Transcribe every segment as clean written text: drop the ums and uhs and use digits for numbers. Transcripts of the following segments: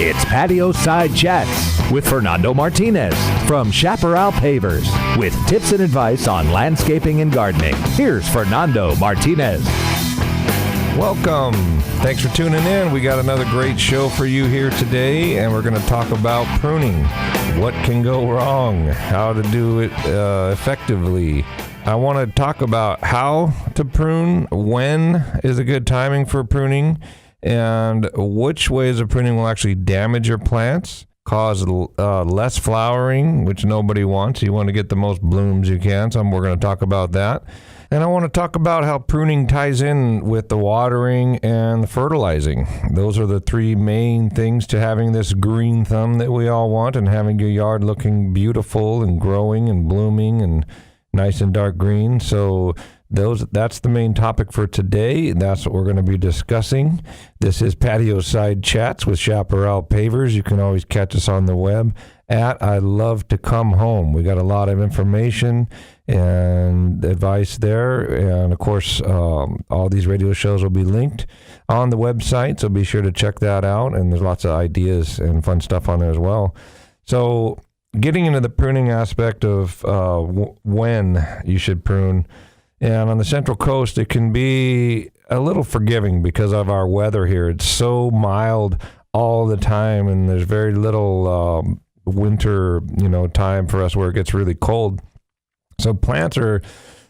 It's Patio Side Chats with Fernando Martinez from Chaparral Pavers with tips and advice on landscaping and gardening. Here's Fernando Martinez. Welcome. Thanks for tuning in. We got another great show for you here today, and we're going to talk about pruning. What can go wrong? How to do it effectively. I want to talk about how to prune, when is a good timing for pruning, and which ways of pruning will actually damage your plants, cause less flowering, which nobody wants. You want to get the most blooms you can, so we're going to talk about that. And I want to talk about how pruning ties in with the watering and the fertilizing. Those are the three main things to having this green thumb that we all want and having your yard looking beautiful and growing and blooming and nice and dark green. So that's the main topic for today. That's what we're going to be discussing. This is Patio Side Chats with Chaparral Pavers. You can always catch us on the web at I Love to Come Home. We got a lot of information and advice there. And of course, all these radio shows will be linked on the website. So be sure to check that out. And there's lots of ideas and fun stuff on there as well. So getting into the pruning aspect of when you should prune. And on the Central Coast, it can be a little forgiving because of our weather here. It's so mild all the time, and there's very little winter, time for us where it gets really cold. So plants are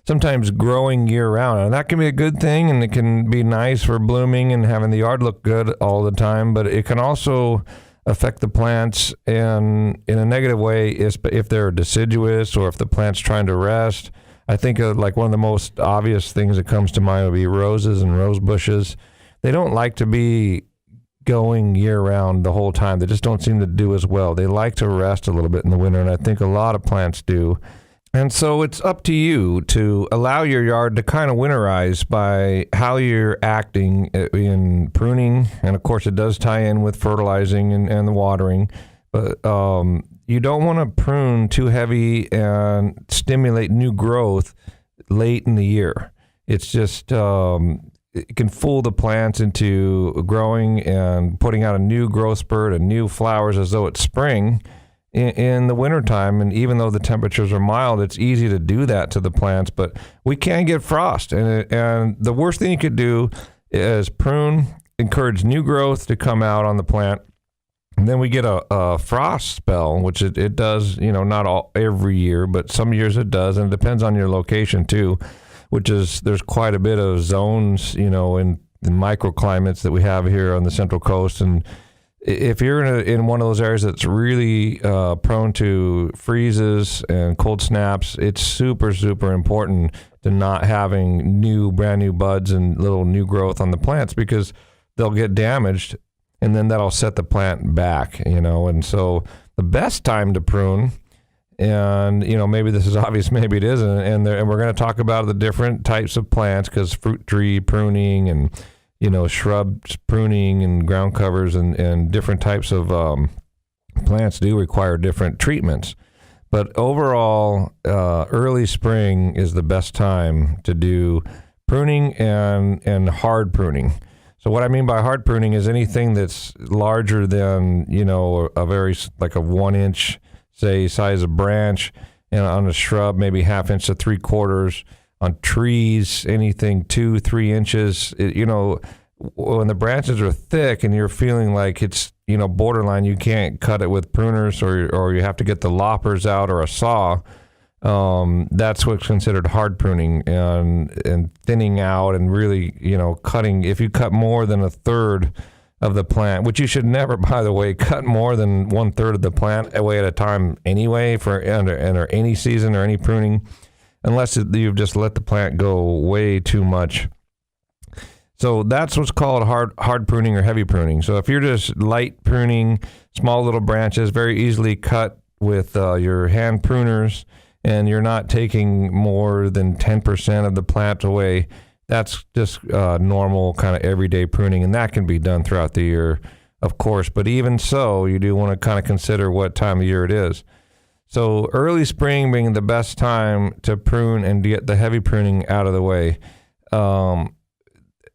sometimes growing year-round, and that can be a good thing, and it can be nice for blooming and having the yard look good all the time, but it can also affect the plants in a negative way if they're deciduous or if the plant's trying to rest. I think like one of the most obvious things that comes to mind would be roses and rose bushes. They don't like to be going year-round the whole time. They just don't seem to do as well. They like to rest a little bit in the winter, and I think a lot of plants do. And so it's up to you to allow your yard to kind of winterize by how you're acting in pruning. And of course, it does tie in with fertilizing and the watering. But you don't want to prune too heavy and stimulate new growth late in the year. It's just, it can fool the plants into growing and putting out a new growth spurt and new flowers as though it's spring in the wintertime. And even though the temperatures are mild, it's easy to do that to the plants, but we can get frost. And the worst thing you could do is prune, encourage new growth to come out on the plant. And then we get a frost spell, which it does, not every year, but some years it does. And it depends on your location too, which is there's quite a bit of zones, in the microclimates that we have here on the Central Coast. And if you're in one of those areas that's really prone to freezes and cold snaps, it's super, super important to not having brand new buds and little new growth on the plants because they'll get damaged. And then that'll set the plant back, and so the best time to prune, and, maybe this is obvious, maybe it isn't, and we're going to talk about the different types of plants because fruit tree pruning and, shrubs pruning and ground covers and different types of plants do require different treatments. But overall, early spring is the best time to do pruning and hard pruning. So what I mean by hard pruning is anything that's larger than, a very, like a 1 inch, say, size of branch, and on a shrub, maybe 1/2 inch to 3/4. On trees, anything 2-3 inches. When the branches are thick and you're feeling like it's, borderline, you can't cut it with pruners or you have to get the loppers out or a saw. That's what's considered hard pruning and thinning out and really, cutting. If you cut more than 1/3 of the plant, which you should never, by the way, cut more than 1/3 of the plant away at a time anyway for under any season or any pruning, unless you've just let the plant go way too much. So that's what's called hard pruning or heavy pruning. So if you're just light pruning, small little branches, very easily cut with your hand pruners, and you're not taking more than 10% of the plant away, that's just normal kind of everyday pruning, and that can be done throughout the year, of course. But even so, you do want to kind of consider what time of year it is. So early spring being the best time to prune and get the heavy pruning out of the way.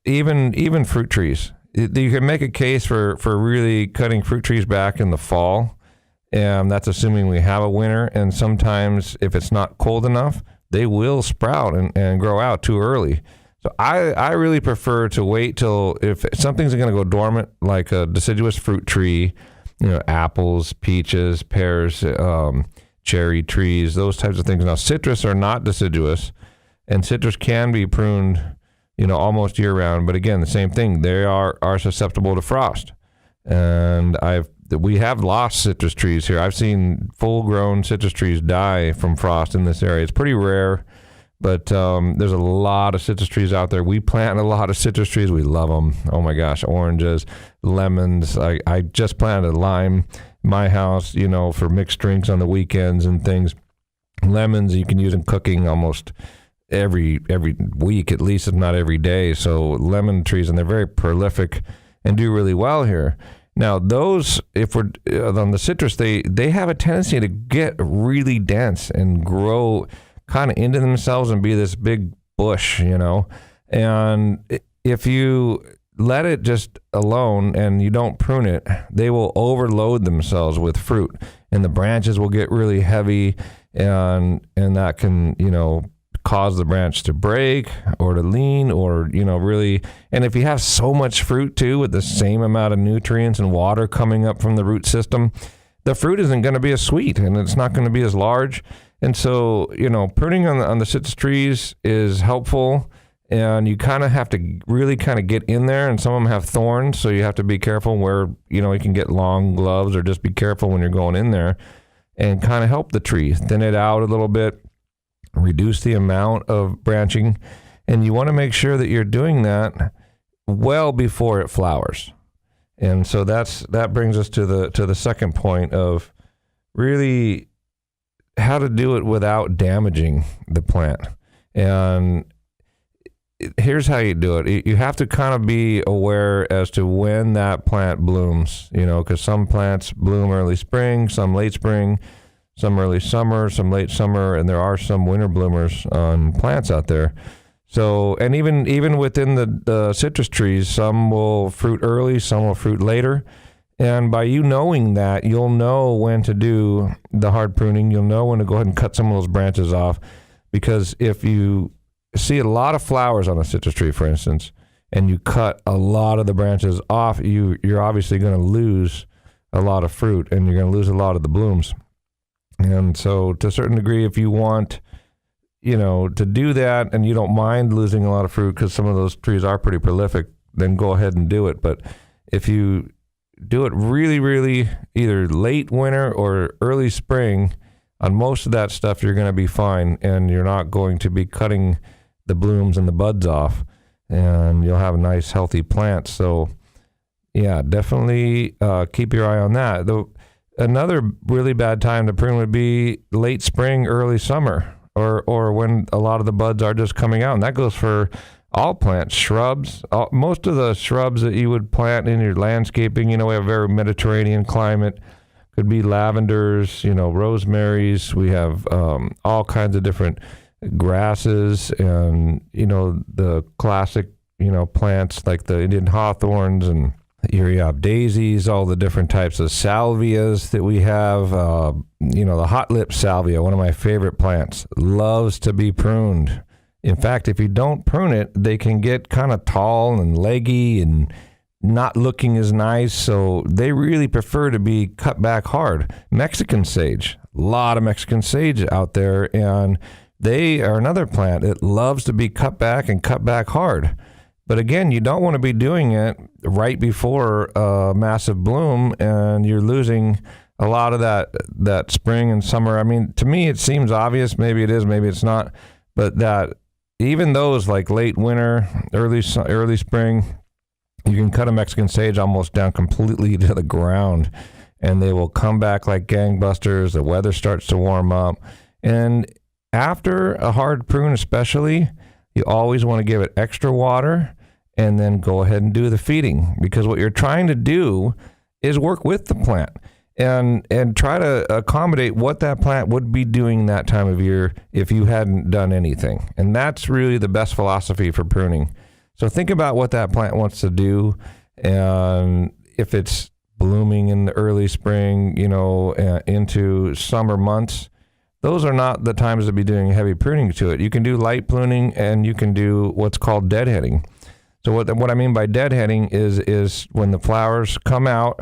Even fruit trees. you can make a case for really cutting fruit trees back in the fall, and that's assuming we have a winter. And sometimes if it's not cold enough, they will sprout and grow out too early. So I really prefer to wait till if something's going to go dormant, like a deciduous fruit tree, apples, peaches, pears, cherry trees, those types of things. Now, citrus are not deciduous, and citrus can be pruned, almost year round. But again, the same thing. They are susceptible to frost. And we have lost citrus trees here. I've seen full-grown citrus trees die from frost in this area. It's pretty rare, but there's a lot of citrus trees out there. We plant a lot of citrus trees. We love them. Oh my gosh, oranges, lemons. I just planted a lime in my house, for mixed drinks on the weekends and things. Lemons you can use in cooking almost every week, at least, if not every day. So lemon trees, and they're very prolific and do really well here. Now, those, if we're on the citrus, they have a tendency to get really dense and grow kind of into themselves and be this big bush, And if you let it just alone and you don't prune it, they will overload themselves with fruit, and the branches will get really heavy, and that can, cause the branch to break or to lean or, really. And if you have so much fruit too, with the same amount of nutrients and water coming up from the root system, the fruit isn't going to be as sweet and it's not going to be as large. And so, pruning on the citrus trees is helpful, and you kind of have to really kind of get in there, and some of them have thorns. So you have to be careful where, you can get long gloves, or just be careful when you're going in there and kind of help the tree, thin it out a little bit, reduce the amount of branching, and you want to make sure that you're doing that well before it flowers. And so that brings us to the second point of really how to do it without damaging the plant. And here's how you do it. You have to kind of be aware as to when that plant blooms, because some plants bloom early spring, some late spring, some early summer, some late summer, and there are some winter bloomers on plants out there. So, and even within the citrus trees, some will fruit early, some will fruit later. And by you knowing that, you'll know when to do the hard pruning. You'll know when to go ahead and cut some of those branches off. Because if you see a lot of flowers on a citrus tree, for instance, and you cut a lot of the branches off, you're obviously going to lose a lot of fruit, and you're going to lose a lot of the blooms. And so to a certain degree, if you want, to do that and you don't mind losing a lot of fruit, because some of those trees are pretty prolific, then go ahead and do it. But if you do it really, really either late winter or early spring, on most of that stuff, you're going to be fine, and you're not going to be cutting the blooms and the buds off, and you'll have a nice, healthy plant. So, yeah, definitely keep your eye on that. Another really bad time to prune would be late spring, early summer, or when a lot of the buds are just coming out. And that goes for all plants, shrubs. Most of the shrubs that you would plant in your landscaping, we have a very Mediterranean climate. Could be lavenders, rosemaries. We have all kinds of different grasses and, the classic, plants like the Indian hawthorns, and here you have daisies, all the different types of salvias that we have. The hot lip salvia, one of my favorite plants, loves to be pruned. In fact, if you don't prune it, they can get kind of tall and leggy and not looking as nice. So they really prefer to be cut back hard. Mexican sage, a lot of Mexican sage out there, and they are another plant that loves to be cut back and cut back hard. But again, you don't want to be doing it right before a massive bloom, and you're losing a lot of that spring and summer. I mean, to me, it seems obvious. Maybe it is, maybe it's not. But that even those like late winter, early spring, you can cut a Mexican sage almost down completely to the ground, and they will come back like gangbusters. The weather starts to warm up. And after a hard prune especially, you always want to give it extra water and then go ahead and do the feeding, because what you're trying to do is work with the plant and try to accommodate what that plant would be doing that time of year if you hadn't done anything. And that's really the best philosophy for pruning. So think about what that plant wants to do And if it's blooming in the early spring, into summer months, those are not the times to be doing heavy pruning to it. You can do light pruning, and you can do what's called deadheading. So what I mean by deadheading is when the flowers come out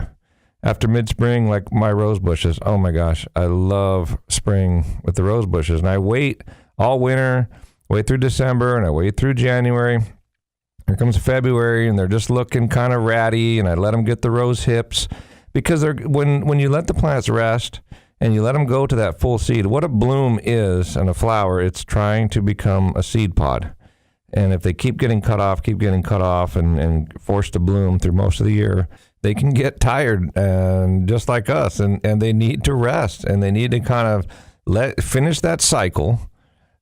after mid-spring, like my rose bushes. Oh my gosh, I love spring with the rose bushes. And I wait all winter, wait through December, and I wait through January. Here comes February, and they're just looking kind of ratty, and I let them get the rose hips. Because when you let the plants rest and you let them go to that full seed, what a bloom is and a flower, it's trying to become a seed pod. And if they keep getting cut off and forced to bloom through most of the year, they can get tired, and just like us, and they need to rest, and they need to kind of finish that cycle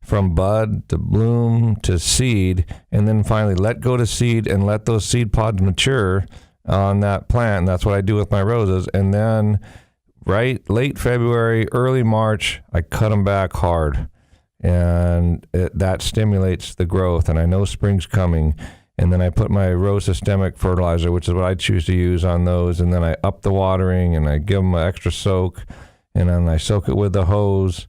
from bud to bloom to seed, and then finally let go to seed and let those seed pods mature on that plant. And that's what I do with my roses. And then late February, early March, I cut them back hard, and that stimulates the growth. And I know spring's coming. And then I put my rose systemic fertilizer, which is what I choose to use on those. And then I up the watering, and I give them an extra soak, and then I soak it with the hose.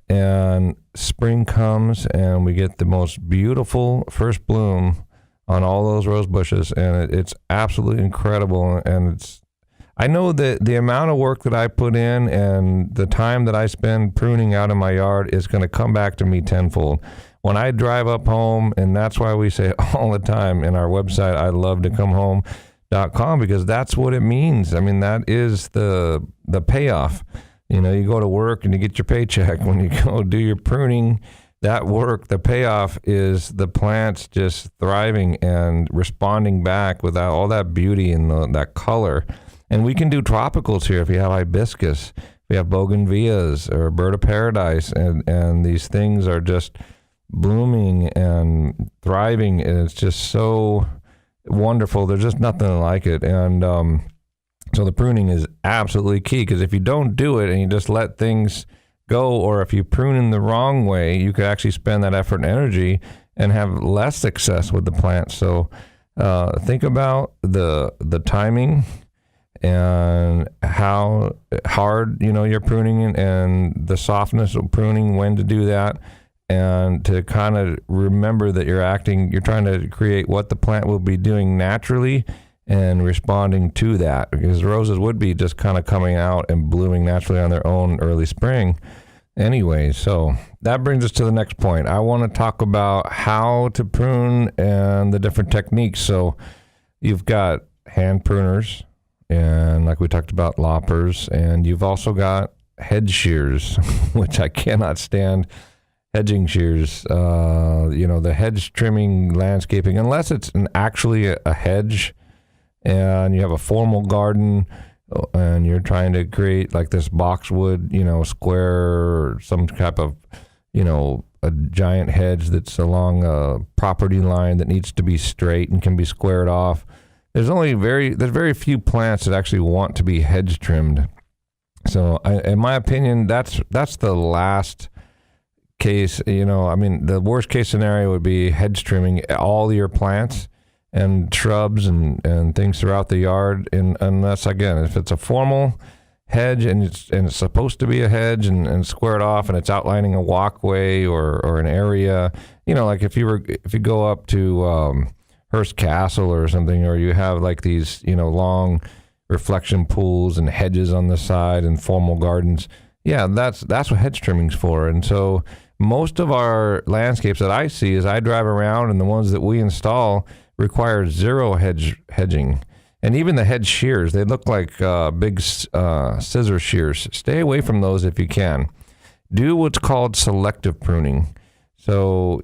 And spring comes, and we get the most beautiful first bloom on all those rose bushes. And it's absolutely incredible. And I know that the amount of work that I put in and the time that I spend pruning out in my yard is going to come back to me tenfold. When I drive up home, and that's why we say all the time in our website, I love to come home.com, because that's what it means. I mean, that is the payoff. You go to work and you get your paycheck. When you go do your pruning, that work, the payoff is the plants just thriving and responding back with all that beauty and that color. And we can do tropicals here if you have hibiscus, if you have bougainvilleas or bird of paradise, and these things are just blooming and thriving, and it's just so wonderful. There's just nothing like it. And so the pruning is absolutely key, because if you don't do it and you just let things go, or if you prune in the wrong way, you could actually spend that effort and energy and have less success with the plant. So think about the timing and how hard you're pruning, and the softness of pruning, when to do that. And to kind of remember that you're trying to create what the plant will be doing naturally and responding to that, because roses would be just kind of coming out and blooming naturally on their own early spring anyway. So that brings us to the next point. I want to talk about how to prune and the different techniques. So you've got hand pruners, and like we talked about, loppers, and you've also got hedge shears, which I cannot stand. Hedging shears, the hedge trimming, landscaping, unless it's actually a hedge and you have a formal garden and you're trying to create like this boxwood, square, or some type of, a giant hedge that's along a property line that needs to be straight and can be squared off. There's very few plants that actually want to be hedge trimmed. So in my opinion, that's the last case. The worst case scenario would be hedge trimming all your plants and shrubs and things throughout the yard. And unless, again, if it's a formal hedge and it's supposed to be a hedge and squared off, and it's outlining a walkway or an area, like if you go up to Hearst Castle or something, or you have like these long reflection pools and hedges on the side and formal gardens, that's what hedge trimming's for. And so most of our landscapes that I see as I drive around, and the ones that we install, require zero hedging. And even the hedge shears, they look like big scissor shears. Stay away from those if you can. Do what's called selective pruning. So,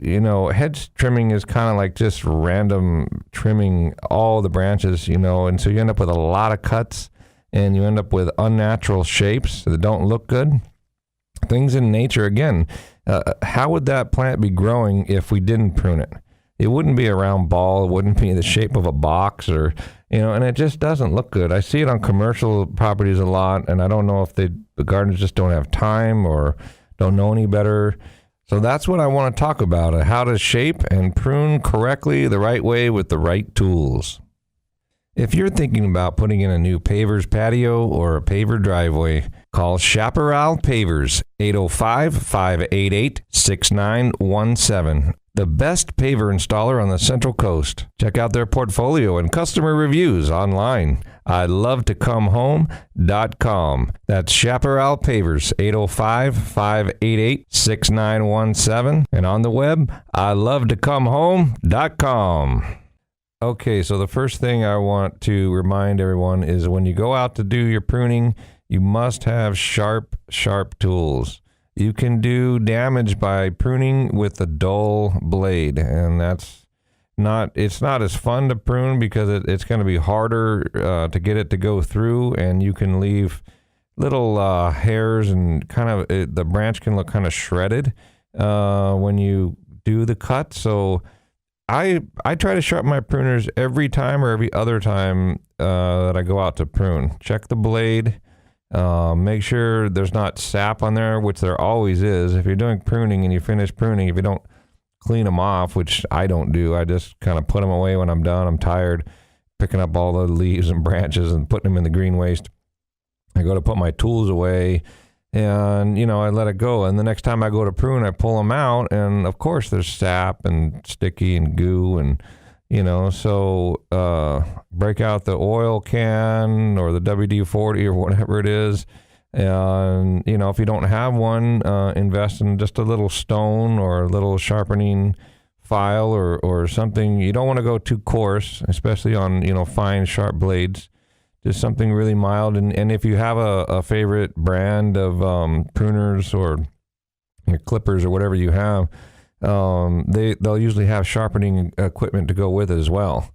hedge trimming is kind of like just random trimming all the branches, and so you end up with a lot of cuts, and you end up with unnatural shapes that don't look good. Things in nature, again, how would that plant be growing if we didn't prune it? It wouldn't be a round ball. It wouldn't be the shape of a box, or, and it just doesn't look good. I see it on commercial properties a lot, and I don't know if the gardeners just don't have time or don't know any better. So that's what I want to talk about, how to shape and prune correctly, the right way, with the right tools. If you're thinking about putting in a new paver's patio or a paver driveway, call Chaparral Pavers, 805-588-6917. The best paver installer on the Central Coast. Check out their portfolio and customer reviews online. ILoveToComeHome.com. That's Chaparral Pavers, 805-588-6917. And on the web, ILoveToComeHome.com. Okay, so the first thing I want to remind everyone is when you go out to do your pruning, you must have sharp tools. You can do damage by pruning with a dull blade, and it's not as fun to prune because it's going to be harder to get it to go through, and you can leave little hairs and the branch can look kind of shredded when you do the cut. So I try to sharpen my pruners every time or every other time that I go out to prune. Check the blade. Make sure there's not sap on there, which there always is. If you're doing pruning and you finish pruning, if you don't clean them off, which I don't do, I just kind of put them away when I'm done. I'm tired picking up all the leaves and branches and putting them in the green waste. I go to put my tools away and, I let it go. And the next time I go to prune, I pull them out. And of course there's sap and sticky and goo and, so break out the oil can or the WD-40 or whatever it is. And, if you don't have one, invest in just a little stone or a little sharpening file or something. You don't want to go too coarse, especially on, fine, sharp blades. Just something really mild. And if you have a favorite brand of pruners or clippers or whatever you have, they'll usually have sharpening equipment to go with it as well.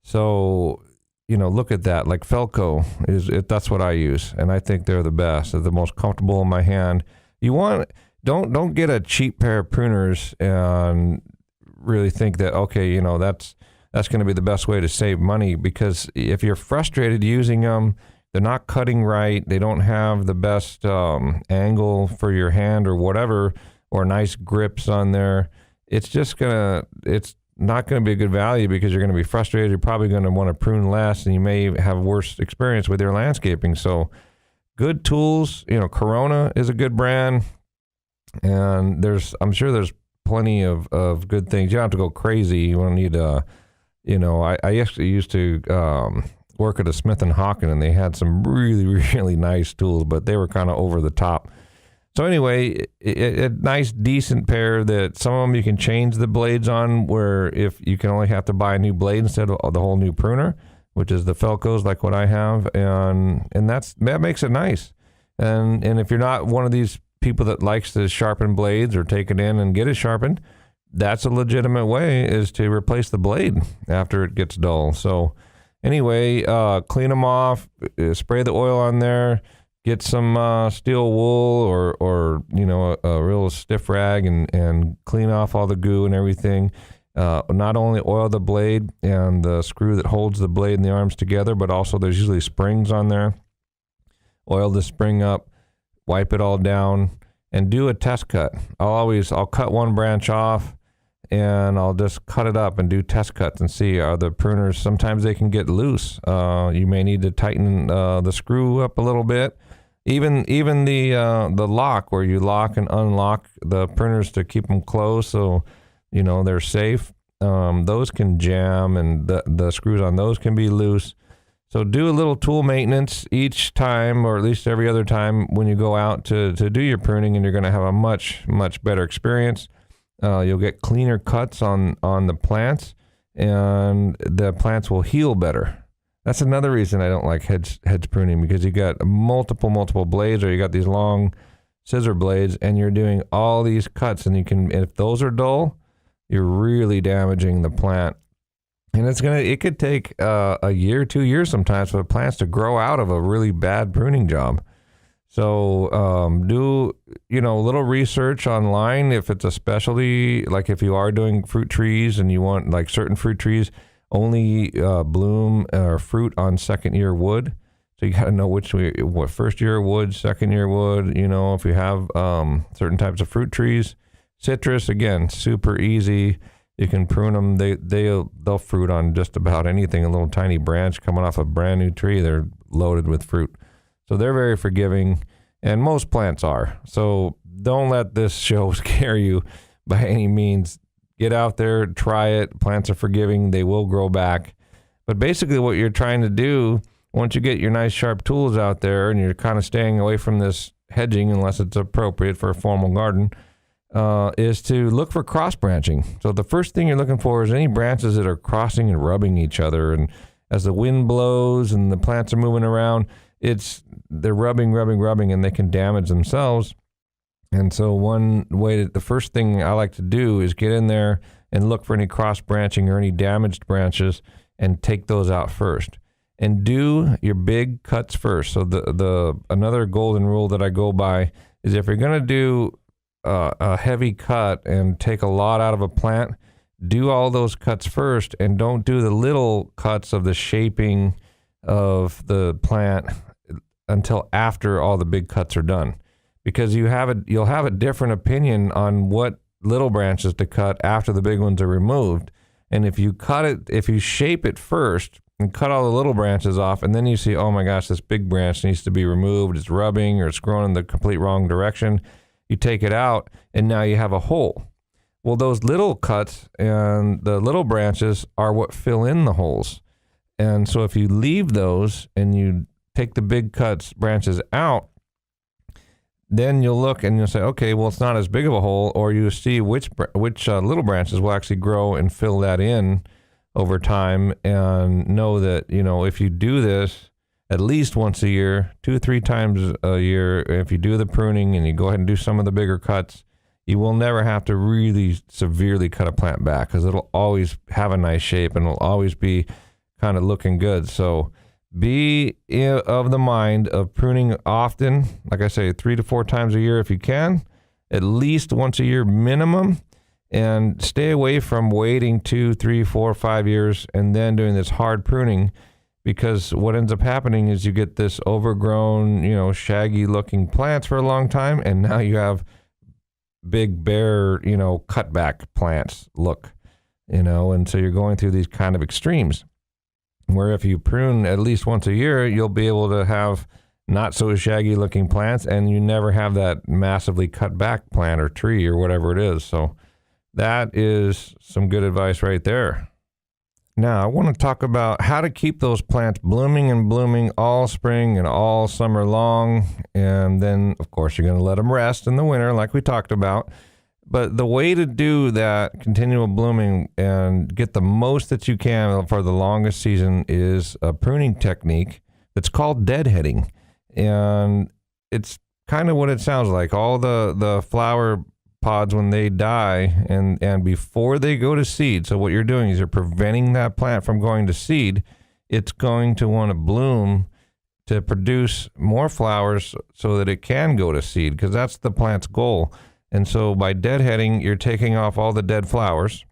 So, look at that. Like Felco that's what I use, and I think they're the best. They're the most comfortable in my hand. Don't get a cheap pair of pruners and really think that that's going to be the best way to save money, because if you're frustrated using them, they're not cutting right. They don't have the best angle for your hand or whatever, or nice grips on there. It's not going to be a good value because you're going to be frustrated. You're probably going to want to prune less, and you may have worse experience with your landscaping. So good tools, Corona is a good brand, and I'm sure there's plenty of good things. You don't have to go crazy. You don't need I actually used to work at a Smith & Hawken, and they had some really, really nice tools, but they were kind of over the top. So anyway, a nice, decent pair that some of them you can change the blades on, where if you can only have to buy a new blade instead of the whole new pruner, which is the Felcos like what I have, and that makes it nice. And if you're not one of these people that likes to sharpen blades or take it in and get it sharpened, that's a legitimate way, is to replace the blade after it gets dull. So anyway, clean them off, spray the oil on there, get some steel wool or a real stiff rag and clean off all the goo and everything. Not only oil the blade and the screw that holds the blade and the arms together, but also there's usually springs on there. Oil the spring up, wipe it all down, and do a test cut. I'll cut one branch off, and I'll just cut it up and do test cuts and see, are the pruners, sometimes they can get loose. You may need to tighten the screw up a little bit. Even the lock, where you lock and unlock the pruners to keep them closed so they're safe, those can jam, and the screws on those can be loose. So do a little tool maintenance each time, or at least every other time when you go out to do your pruning, and you're going to have a much better experience. You'll get cleaner cuts on the plants, and the plants will heal better. That's another reason I don't like hedge pruning, because you got multiple blades, or you got these long scissor blades, and you're doing all these cuts, and if those are dull, you're really damaging the plant. And it could take a year, 2 years sometimes for the plants to grow out of a really bad pruning job. So do a little research online if it's a specialty, like if you are doing fruit trees and you want, like, certain fruit trees only bloom or fruit on second year wood. So you got to know what first year wood, second year wood, if you have certain types of fruit trees. Citrus, again, super easy. You can prune them. They'll fruit on just about anything. A little tiny branch coming off a brand new tree, they're loaded with fruit. So they're very forgiving, and most plants are. So don't let this show scare you by any means. Get out there, try it. Plants are forgiving. They will grow back. But basically what you're trying to do, once you get your nice sharp tools out there and you're kind of staying away from this hedging unless it's appropriate for a formal garden, is to look for cross branching. So the first thing you're looking for is any branches that are crossing and rubbing each other. And as the wind blows and the plants are moving around, they're rubbing, and they can damage themselves. And so the first thing I like to do is get in there and look for any cross branching or any damaged branches and take those out first. And do your big cuts first. So another golden rule that I go by is if you're going to do a heavy cut and take a lot out of a plant, do all those cuts first and don't do the little cuts of the shaping of the plant until after all the big cuts are done. Because you'll have a different opinion on what little branches to cut after the big ones are removed. And if you shape it first and cut all the little branches off, and then you see, oh my gosh, this big branch needs to be removed, it's rubbing or it's growing in the complete wrong direction, you take it out and now you have a hole. Well, those little cuts and the little branches are what fill in the holes. And so if you leave those and you take the big branches out, then you'll look and you'll say, okay, well, it's not as big of a hole, or you see which little branches will actually grow and fill that in over time, and know that, if you do this at least once a year, 2 or 3 times a year, if you do the pruning and you go ahead and do some of the bigger cuts, you will never have to really severely cut a plant back, because it'll always have a nice shape and it'll always be kind of looking good. So be of the mind of pruning often, like I say, 3 to 4 times a year if you can, at least once a year minimum, and stay away from waiting 2, 3, 4, 5 years and then doing this hard pruning, because what ends up happening is you get this overgrown, shaggy looking plants for a long time, and now you have big bare, cutback plants look, and so you're going through these kind of extremes. Where if you prune at least once a year, you'll be able to have not so shaggy looking plants, and you never have that massively cut back plant or tree or whatever it is. So that is some good advice right there. Now I want to talk about how to keep those plants blooming and blooming all spring and all summer long. And then of course you're going to let them rest in the winter like we talked about. But the way to do that continual blooming and get the most that you can for the longest season is a pruning technique that's called deadheading. And it's kind of what it sounds like. All the flower pods, when they die and before they go to seed, so what you're doing is you're preventing that plant from going to seed. It's going to want to bloom to produce more flowers so that it can go to seed, because that's the plant's goal. And so by deadheading, you're taking off all the dead flowers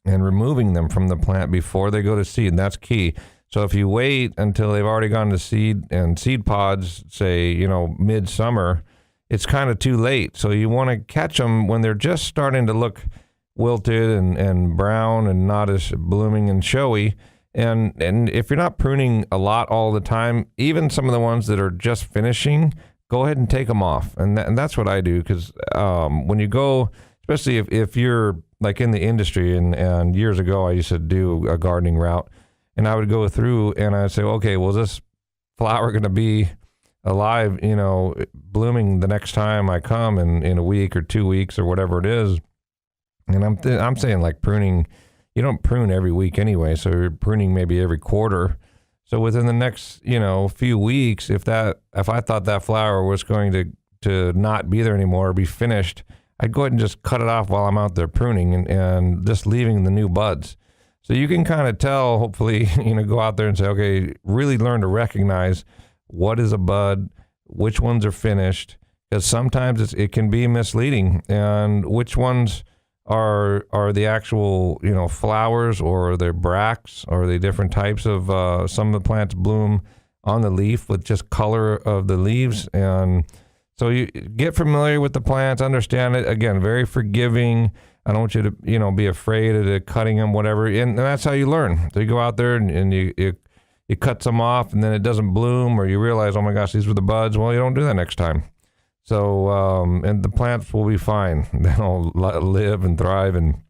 and removing them from the plant before they go to seed. And that's key. So if you wait until they've already gone to seed and seed pods, say, midsummer, it's kind of too late. So you want to catch them when they're just starting to look wilted and brown and not as blooming and showy. And if you're not pruning a lot all the time, even some of the ones that are just finishing, go ahead and take them off. And that's what I do, because when you go, especially if you're like in the industry, and years ago I used to do a gardening route, and I would go through and I'd say, okay, well, is this flower going to be alive, blooming the next time I come in a week or 2 weeks or whatever it is? And I'm saying, like, pruning, you don't prune every week anyway, so you're pruning maybe every quarter. So within the next, few weeks, if I thought that flower was going to not be there anymore or be finished, I'd go ahead and just cut it off while I'm out there pruning and just leaving the new buds. So you can kind of tell, hopefully, go out there and say, okay, really learn to recognize what is a bud, which ones are finished, because sometimes it can be misleading, and which ones are the actual, flowers, or they're bracts, or the different types of, some of the plants bloom on the leaf with just color of the leaves. And so you get familiar with the plants, understand it. Again, very forgiving. I don't want you to, be afraid of cutting them, whatever. And that's how you learn. So you go out there and you cut some off, and then it doesn't bloom, or you realize, oh my gosh, these were the buds. Well, you don't do that next time. So, and the plants will be fine. They'll live and thrive, and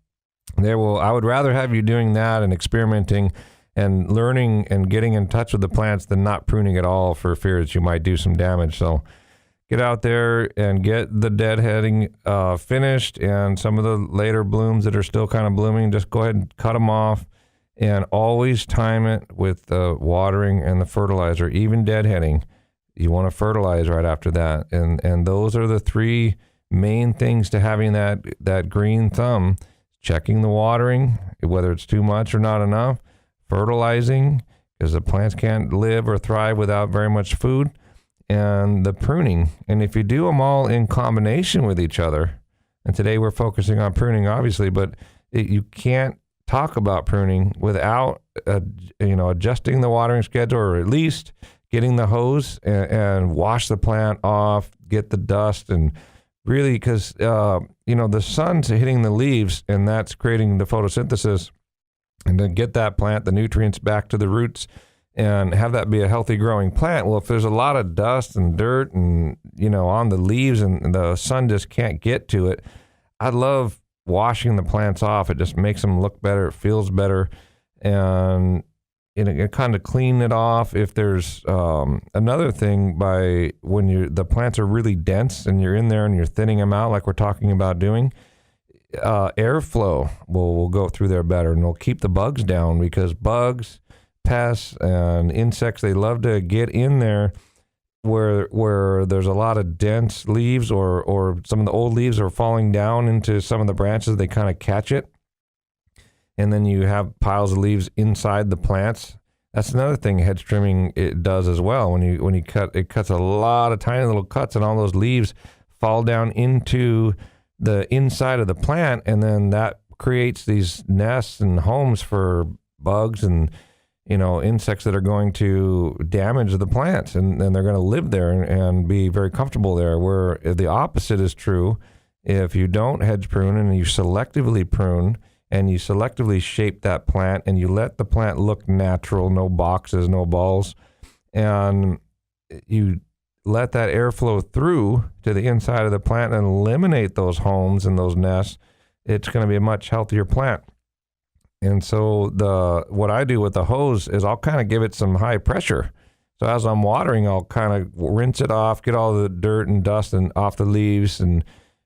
I would rather have you doing that and experimenting and learning and getting in touch with the plants than not pruning at all for fear that you might do some damage. So get out there and get the deadheading finished, and some of the later blooms that are still kind of blooming, just go ahead and cut them off, and always time it with the watering and the fertilizer. Even deadheading, you want to fertilize right after that. And those are the three main things to having that green thumb: checking the watering, whether it's too much or not enough, fertilizing, because the plants can't live or thrive without very much food, and the pruning. And if you do them all in combination with each other, and today we're focusing on pruning, obviously, but you can't talk about pruning without adjusting the watering schedule, or at least getting the hose and wash the plant off, get the dust, and really, because the sun's hitting the leaves, and that's creating the photosynthesis, and then get that plant the nutrients back to the roots and have that be a healthy growing plant. Well, if there's a lot of dust and dirt and on the leaves, and the sun just can't get to it, I love washing the plants off. It just makes them look better. It feels better, and kind of clean it off. If there's another thing, by when the plants are really dense and you're in there and you're thinning them out, like we're talking about doing, airflow will go through there better, and it'll keep the bugs down, because bugs, pests, and insects, they love to get in there where there's a lot of dense leaves, or some of the old leaves are falling down into some of the branches. They kind of catch it, and then you have piles of leaves inside the plants. That's another thing hedge trimming it does as well. When you cut, it cuts a lot of tiny little cuts, and all those leaves fall down into the inside of the plant, and then that creates these nests and homes for bugs and insects that are going to damage the plants, and they're going to live there and be very comfortable there. Where the opposite is true, if you don't hedge prune and you selectively prune, and you selectively shape that plant, and you let the plant look natural, no boxes, no balls, and you let that air flow through to the inside of the plant and eliminate those homes and those nests, it's going to be a much healthier plant. And so what I do with the hose is I'll kind of give it some high pressure. So as I'm watering, I'll kind of rinse it off, get all the dirt and dust and off the leaves, and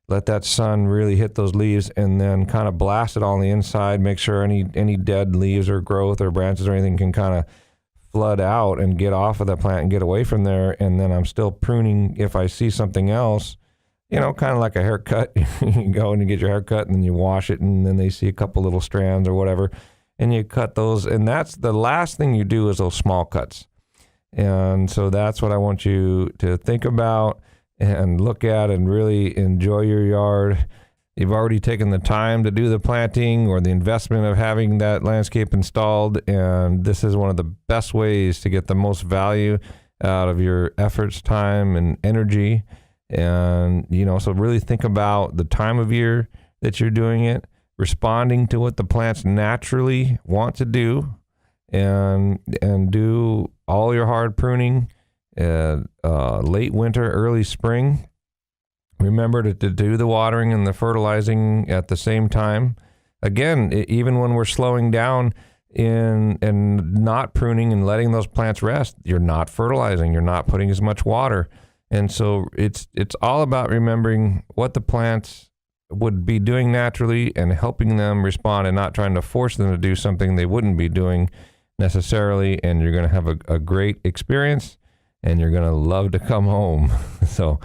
let that sun really hit those leaves, and then kind of blast it all on the inside, make sure any dead leaves or growth or branches or anything can kind of flood out and get off of the plant and get away from there. And then I'm still pruning if I see something else, kind of like a haircut. You go and you get your hair cut, and then you wash it, and then they see a couple little strands or whatever, and you cut those. And that's the last thing you do, is those small cuts. And so that's what I want you to think about and look at and really enjoy your yard. You've already taken the time to do the planting or the investment of having that landscape installed, and this is one of the best ways to get the most value out of your efforts, time, and energy. And, so really think about the time of year that you're doing it, responding to what the plants naturally want to do, and do all your hard pruning late winter, early spring. Remember to do the watering and the fertilizing at the same time. Again, even when we're slowing down and not pruning and letting those plants rest, you're not fertilizing, you're not putting as much water. And so it's all about remembering what the plants would be doing naturally and helping them respond, and not trying to force them to do something they wouldn't be doing necessarily. And you're going to have a great experience, and you're going to love to come home. So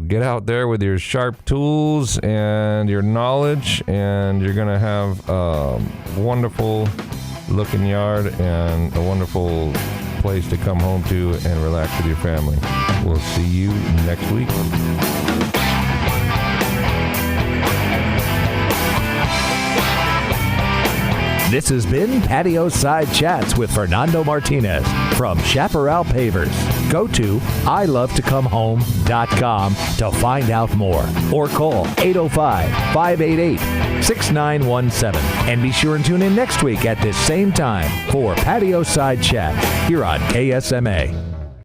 get out there with your sharp tools and your knowledge, and you're going to have a wonderful looking yard and a wonderful place to come home to and relax with your family. We'll see you next week. This has been Patio Side Chats with Fernando Martinez. from Chaparral Pavers. Go to ilovetoComeHome.com to find out more or call 805-588-6917. And be sure and tune in next week at this same time for Patio Side Chat here on KSMA.